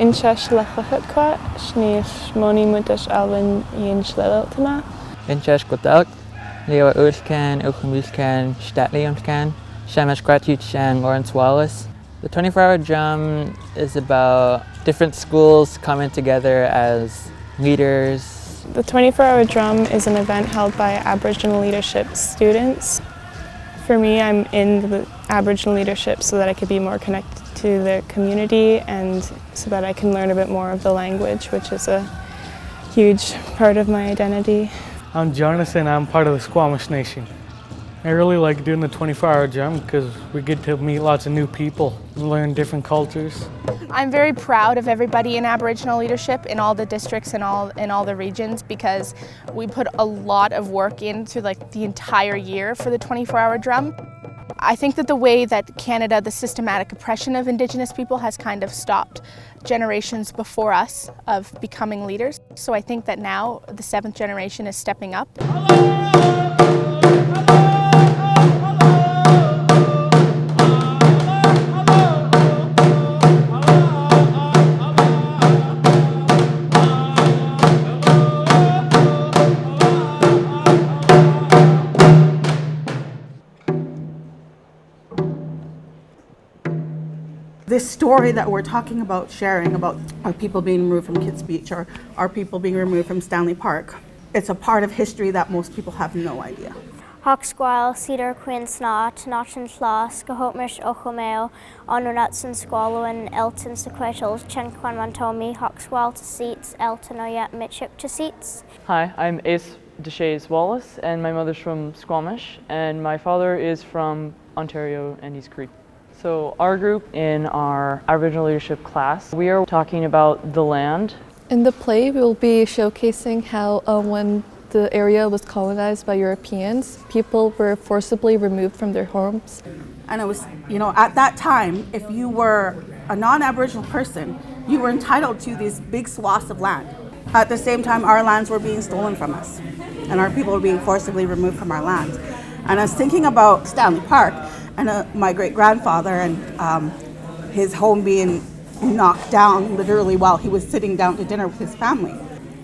Inchesh lechachakwa, shnish moni mudash alwyn yin shleliltama. Inchesh gotak, Lil'wat Ulkan, Uchamilkan, Statliumkan, Shamash Gratuch and Lawrence Wallace. The 24-hour drum is about different schools coming together as leaders. The 24-hour drum is an event held by Aboriginal Leadership Students. For me, I'm in the Aboriginal leadership so that I could be more connected to the community and so that I can learn a bit more of the language, which is a huge part of my identity. I'm Jonas and I'm part of the Squamish Nation. I really like doing the 24-hour drum because we get to meet lots of new people and learn different cultures. I'm very proud of everybody in Aboriginal leadership in all the districts and in all the regions, because we put a lot of work into the entire year for the 24-hour drum. I think that the way that Canada, the systematic oppression of Indigenous people has kind of stopped generations before us of becoming leaders. So I think that now the 7th generation is stepping up. This story that we're talking about, sharing about our people being removed from Kitts Beach or our people being removed from Stanley Park, it's a part of history that most people have no idea. Hochsqual, Cedar Queen Snot, Notchin Floss, Cahomish Ochomeo, Onunatson Squallowin, Elton Sequetals, Chenquan Mantomi, Hochsqual to Seats, Elton Oyat Mitchip to Seats. Hi, I'm Ace Deshays Wallace, and my mother's from Squamish, and my father is from Ontario and East Crete. So our group in our Aboriginal leadership class, we are talking about the land. In the play, we'll be showcasing how when the area was colonized by Europeans, people were forcibly removed from their homes. And it was, at that time, if you were a non-Aboriginal person, you were entitled to these big swaths of land. At the same time, our lands were being stolen from us, and our people were being forcibly removed from our lands. And I was thinking about Stanley Park, and my great-grandfather and his home being knocked down literally while he was sitting down to dinner with his family,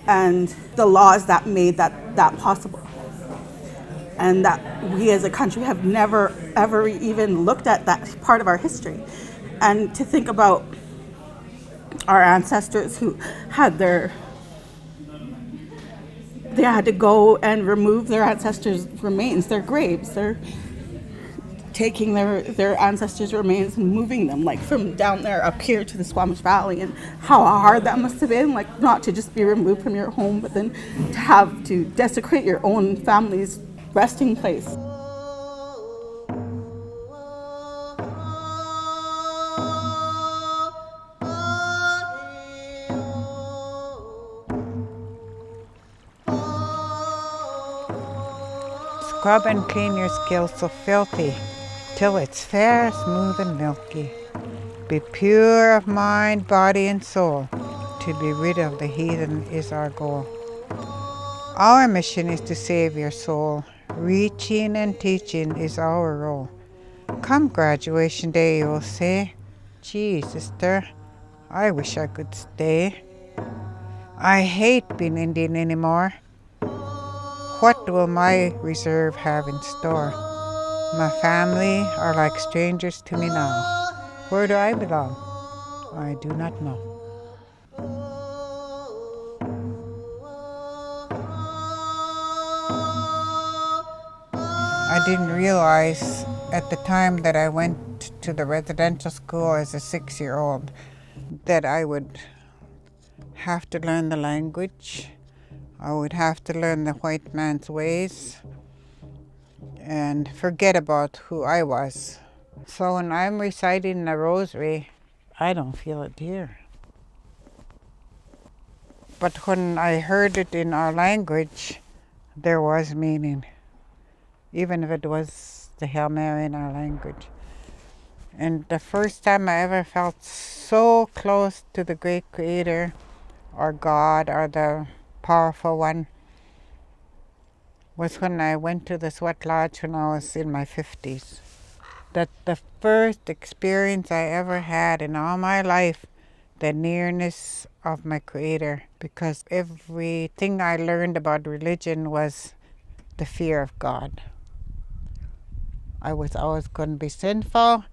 and the laws that made that possible. And that we as a country have never ever even looked at that part of our history. And to think about our ancestors who had they had to go and remove their ancestors' remains, their graves, they're taking their ancestors' remains and moving them from down there up here to the Squamish Valley, and how hard that must have been, not to just be removed from your home, but then to have to desecrate your own family's resting place. Scrub and clean your skills so filthy, till it's fair, smooth and milky. Be pure of mind, body and soul. To be rid of the heathen is our goal. Our mission is to save your soul. Reaching and teaching is our role. Come graduation day, you'll say, gee, sister, I wish I could stay. I hate being Indian anymore. What will my reserve have in store? My family are like strangers to me now. Where do I belong? I do not know. I didn't realize at the time that I went to the residential school as a 6-year-old that I would have to learn the language. I would have to learn the white man's ways and forget about who I was. So when I'm reciting the rosary, I don't feel it here. But when I heard it in our language, there was meaning, even if it was the Hail Mary in our language. And the first time I ever felt so close to the great Creator, or God, or the powerful one, was when I went to the sweat lodge when I was in my 50s. That's the first experience I ever had in all my life the nearness of my Creator, because everything I learned about religion was the fear of God. I was always going to be sinful.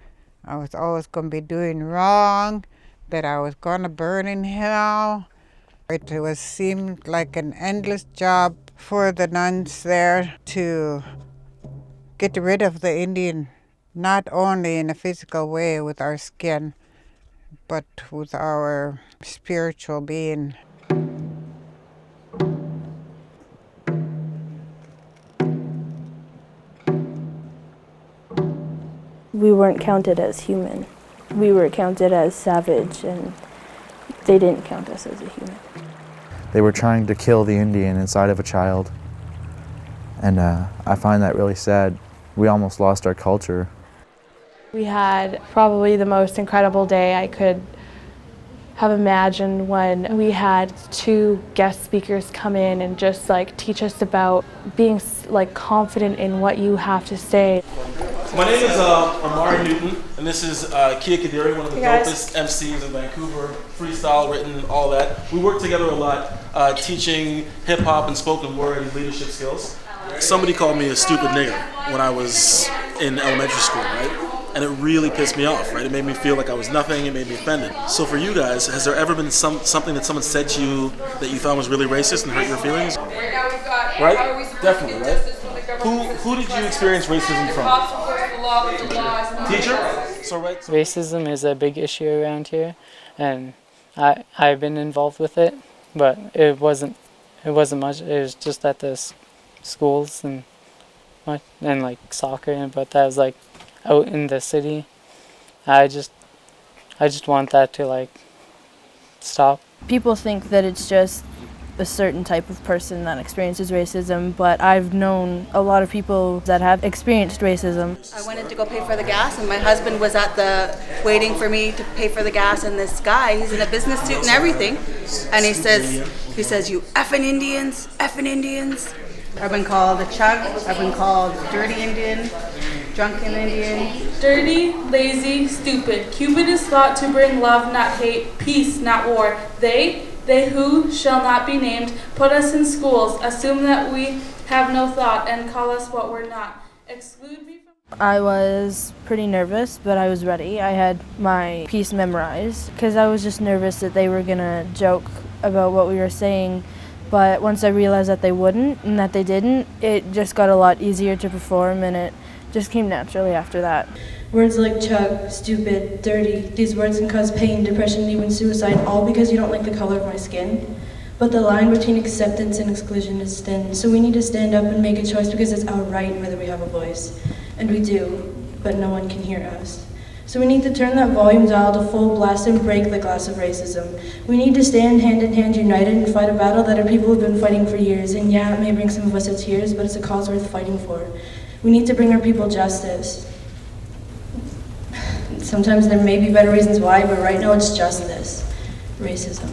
I was always going to be doing wrong, that I was going to burn in hell. It seemed like an endless job for the nuns there to get rid of the Indian, not only in a physical way with our skin, but with our spiritual being. We weren't counted as human. We were counted as savage, and they didn't count us as a human. They were trying to kill the Indian inside of a child. And I find that really sad. We almost lost our culture. We had probably the most incredible day I could have imagined when we had 2 guest speakers come in and just like teach us about being like confident in what you have to say. My name is Amari Newton, and this is Kia Kadiri, one of the dopest MCs in Vancouver, freestyle, written, all that. We work together a lot, teaching hip-hop and spoken word and leadership skills. Somebody called me a stupid nigger when I was in elementary school, right? And it really pissed me off, right? It made me feel like I was nothing, it made me offended. So for you guys, has there ever been something that someone said to you that you found was really racist and hurt your feelings? Right? Definitely, right? Who did you experience racism from? Teacher? So, right. Racism is a big issue around here, and I've been involved with it, but it wasn't much. It was just at the schools and like soccer, but that was like out in the city. I just want that to like stop. People think that it's just a certain type of person that experiences racism, but I've known a lot of people that have experienced racism. I went in to go pay for the gas, and my husband was waiting for me to pay for the gas, and this guy, he's in a business suit and everything, and he says, "You effing Indians, effing Indians." I've been called a chug, I've been called dirty Indian, drunken Indian. Dirty, lazy, stupid. Cupid is thought to bring love, not hate, peace, not war. They who shall not be named, put us in schools, assume that we have no thought, and call us what we're not. Exclude me from... I was pretty nervous, but I was ready. I had my piece memorized, because I was just nervous that they were going to joke about what we were saying. But once I realized that they wouldn't, and that they didn't, it just got a lot easier to perform, and it just came naturally after that. Words like chug, stupid, dirty, these words can cause pain, depression, and even suicide, all because you don't like the color of my skin. But the line between acceptance and exclusion is thin, so we need to stand up and make a choice because it's our right whether we have a voice. And we do, but no one can hear us. So we need to turn that volume dial to full blast and break the glass of racism. We need to stand hand in hand united and fight a battle that our people have been fighting for years. And yeah, it may bring some of us to tears, but it's a cause worth fighting for. We need to bring our people justice. Sometimes there may be better reasons why, but right now it's just this, racism.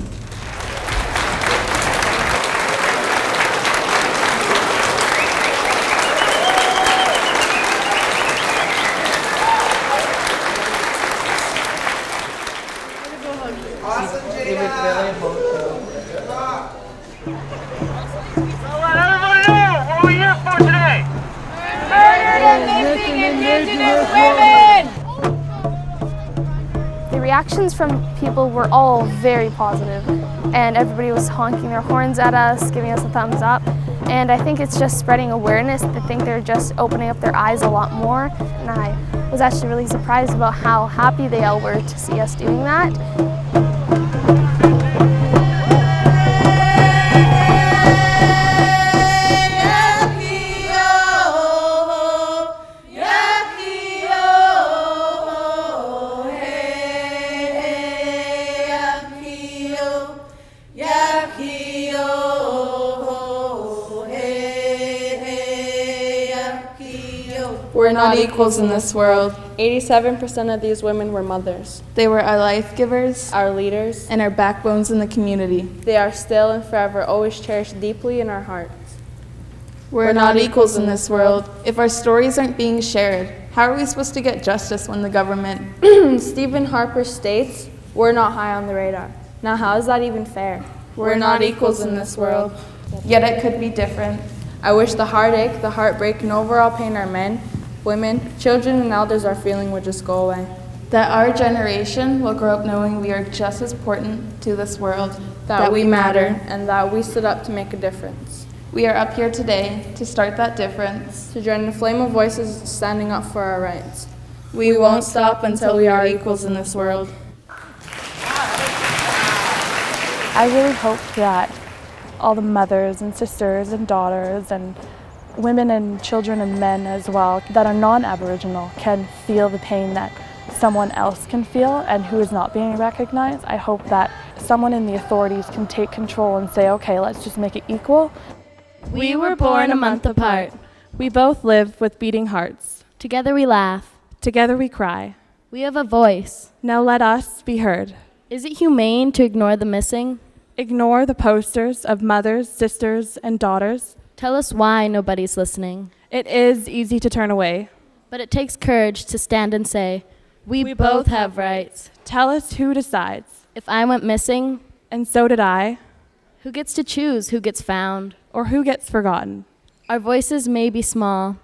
The reactions from people were all very positive, and everybody was honking their horns at us, giving us a thumbs up. And I think it's just spreading awareness. I think they're just opening up their eyes a lot more. And I was actually really surprised about how happy they all were to see us doing that. We're not equals in this world. 87% of these women were mothers. They were our life givers, our leaders, and our backbones in the community. They are still and forever always cherished deeply in our hearts. We're not equals in this world. If our stories aren't being shared, how are we supposed to get justice when the government... Stephen Harper states, We're not high on the radar. Now how is that even fair? We're not equals in this world, yet it could be different. I wish the heartache, the heartbreak, and overall pain our men, women, children, and elders are feeling would just go away. That our generation will grow up knowing we are just as important to this world, That we matter, and that we stood up to make a difference. We are up here today to start that difference. To join the flame of voices standing up for our rights. We won't stop until we are equals in this world. I really hope that all the mothers and sisters and daughters and women and children and men as well that are non-Aboriginal can feel the pain that someone else can feel and who is not being recognized. I hope that someone in the authorities can take control and say, okay, let's just make it equal. We were born a month apart. We both live with beating hearts. Together we laugh. Together we cry. We have a voice. Now let us be heard. Is it humane to ignore the missing? Ignore the posters of mothers, sisters, and daughters. Tell us why nobody's listening. It is easy to turn away. But it takes courage to stand and say, we both have rights. Tell us who decides. If I went missing, and so did I, who gets to choose who gets found? Or who gets forgotten? Our voices may be small,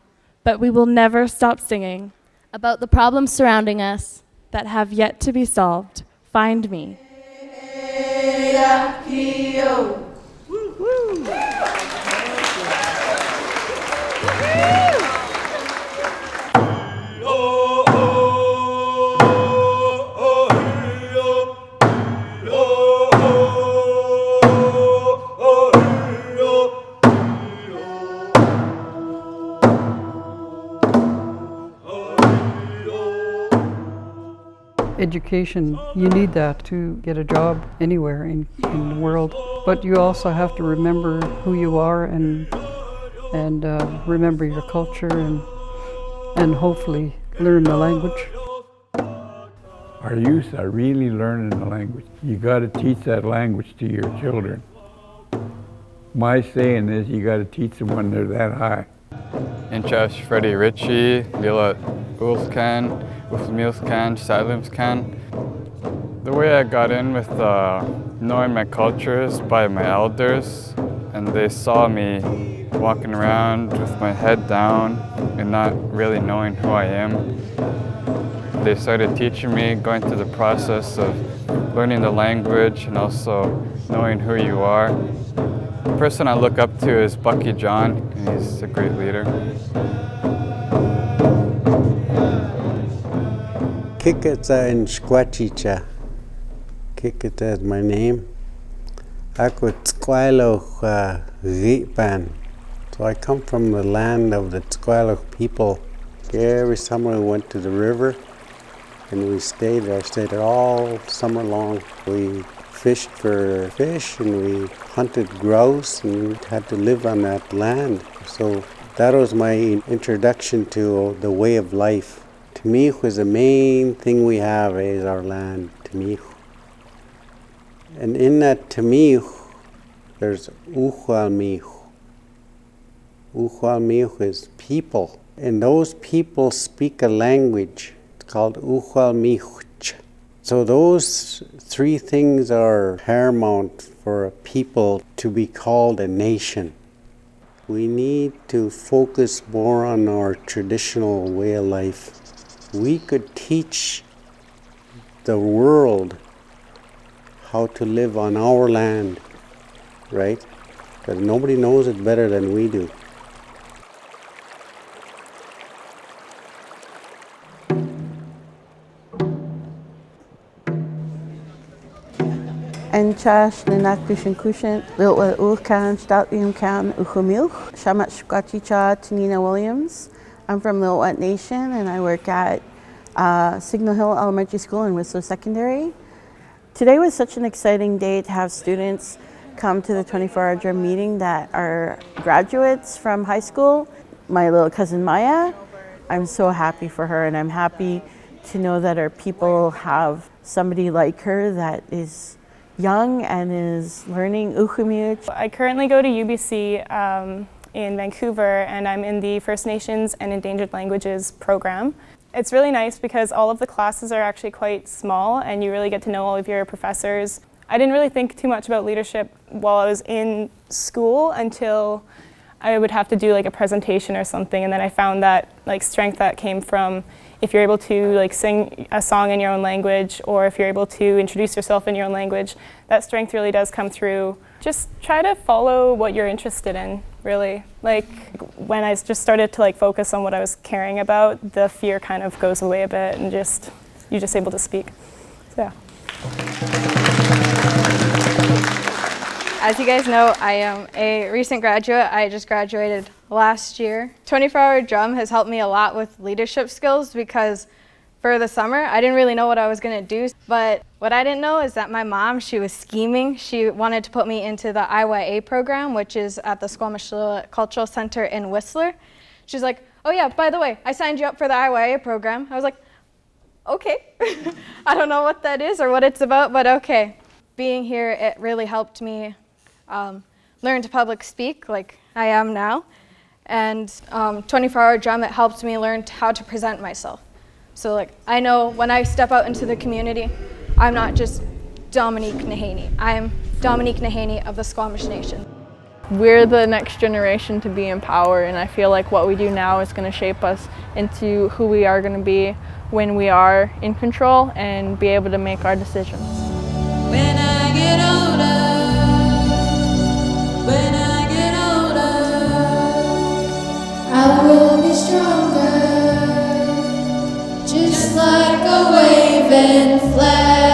but we will never stop singing about the problems surrounding us that have yet to be solved. Find me. Education, you need that to get a job anywhere in the world. But you also have to remember who you are and remember your culture and hopefully learn the language. Our youth are really learning the language. You got to teach that language to your children. My saying is you got to teach them when they're that high. Inchas Freddie Ritchie, Lil'wat Nation, Ufmilskan, Salimskan. The way I got in with knowing my culture is by my elders, and they saw me walking around with my head down and not really knowing who I am. They started teaching me, going through the process of learning the language and also knowing who you are. The person I look up to is Bucky John, and he's a great leader. Kikita in Squachicha. Kikita is my name. Ako Tsquilo Ripan. So I come from the land of the Tsquilo people. Every summer we went to the river and we stayed there. I stayed there all summer long. We fished for fish and we hunted grouse and we had to live on that land. So that was my introduction to the way of life. Tamich is the main thing we have is our land, Tamich. And in that Tamich, there's Uhualmich. Uhualmich is people. And those people speak a language. It's called Uhualmich. So those three things are paramount for a people to be called a nation. We need to focus more on our traditional way of life. We could teach the world how to live on our land, right? But nobody knows it better than we do. Enchash Nenakdushin Kushin, Lil'wat Ulkan, Statiumkan, Uchumilch, Shamat Shkwaticha, Tanina Williams. I'm from Lil'wat Nation and I work at Signal Hill Elementary School in Whistler Secondary. Today was such an exciting day to have students come to the 24-hour drum meeting that are graduates from high school. My little cousin Maya, I'm so happy for her and I'm happy to know that our people have somebody like her that is young and is learning Ukhumich. I currently go to UBC in Vancouver and I'm in the First Nations and Endangered Languages program. It's really nice because all of the classes are actually quite small and you really get to know all of your professors. I didn't really think too much about leadership while I was in school until I would have to do like a presentation or something, and then I found that like strength that came from if you're able to like sing a song in your own language, or if you're able to introduce yourself in your own language, that strength really does come through. Just try to follow what you're interested in, really. Like when I just started to like focus on what I was caring about, the fear kind of goes away a bit and you're just able to speak. So yeah. As you guys know, I am a recent graduate. I just graduated last year. 24-hour drum has helped me a lot with leadership skills because for the summer, I didn't really know what I was going to do. But what I didn't know is that my mom, she was scheming. She wanted to put me into the IYA program, which is at the Squamish Cultural Center in Whistler. She's like, oh yeah, by the way, I signed you up for the IYA program. I was like, okay. I don't know what that is or what it's about, but okay. Being here, it really helped me learn to public speak like I am now. And 24-hour drum, it helped me learn how to present myself. So like, I know when I step out into the community, I'm not just Dominique Nahaney. I'm Dominique Nahaney of the Squamish Nation. We're the next generation to be in power, and I feel like what we do now is going to shape us into who we are going to be when we are in control and be able to make our decisions. When I get older, I will be stronger, just like a waving flag.